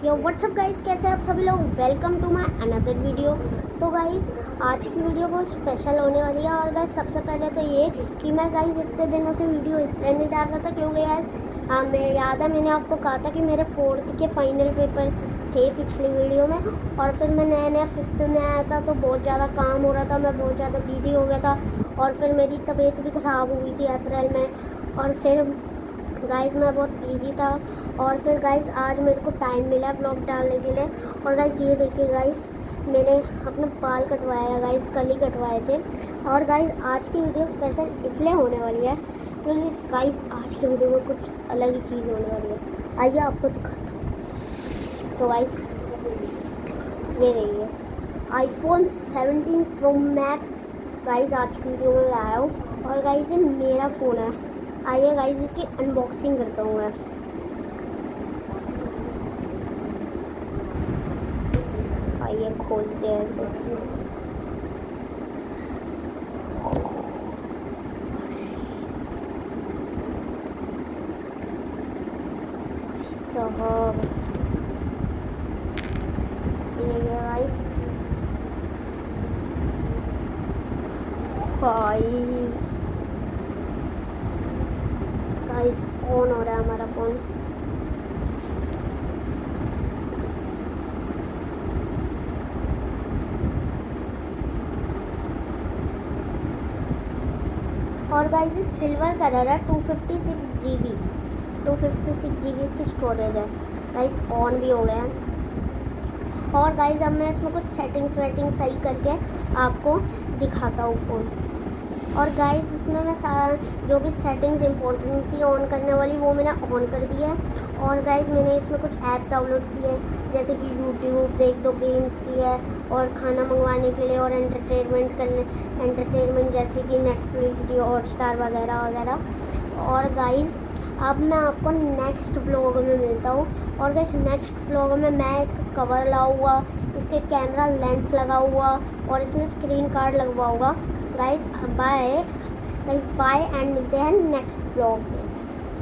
यो WhatsApp guys, कैसे आप सभी लोग। Welcome to my another video. तो गाइस आज की वीडियो बहुत स्पेशल होने वाली है। और गाइस सबसे पहले तो ये कि मैं गाइस इतने दिनों से वीडियो इसलिए नहीं डाल रहा था क्योंकि गाइस मैं याद है मैंने आपको कहा था कि मेरे 4th के फाइनल पेपर थे पिछली वीडियो में। और फिर मैं नया 5th में आया था तो बहुत ज़्यादा काम हो रहा था, मैं बहुत ज़्यादा बिजी हो गया था। और फिर मेरी तबीयत भी ख़राब हुई थी अप्रैल में। और फिर गाइस मैं बहुत बिजी था। और फिर गाइस आज मेरे को टाइम मिला ब्लॉग डालने के लिए। और गाइस ये देखिए गाइस, मैंने अपने बाल कटवाया गाइस, कल ही कटवाए थे। और गाइस आज की वीडियो स्पेशल इसलिए होने वाली है क्योंकि गाइस आज की वीडियो में कुछ अलग ही चीज़ होने वाली है। आइए आपको दिखाता हूँ। तो गाइस ये देखिए iPhone 17 Pro Max गाइस आज की वीडियो में लाया हूँ। और गाइस ये मेरा फ़ोन है। आइए गाइस इसकी अनबॉक्सिंग करता हूँ मैं। आइए खोलते हैं इसे। साहब ये गाइस गाइस ऑन हो रहा है हमारा फ़ोन। और गाइस ये सिल्वर कलर है, 256 GB इसकी स्टोरेज है। गाइस ऑन भी हो गया है। और गाइस अब मैं इसमें कुछ सेटिंग्स सही करके आपको दिखाता हूँ फ़ोन। और गाइस इसमें मैं जो भी सेटिंग्स इंपॉर्टेंट थी ऑन करने वाली वो मैंने ऑन कर दी है। और गाइस मैंने इसमें कुछ ऐप्स डाउनलोड किए जैसे कि यूट्यूब, 1-2 गेम्स की है और खाना मंगवाने के लिए और एंटरटेनमेंट जैसे कि नेटफ्लिक्स, जियो हॉटस्टार वगैरह वगैरह। और गाइस अब मैं आपको नेक्स्ट व्लॉग में मिलता हूँ। और गाइस नेक्स्ट व्लॉग में मैं इसका कवर लाऊंगा, इसके कैमरा लेंस लगाऊंगा और इसमें स्क्रीन कार्ड लगवाऊंगा। गाइस बाय एंड मिलते हैं नेक्स्ट व्लॉग में।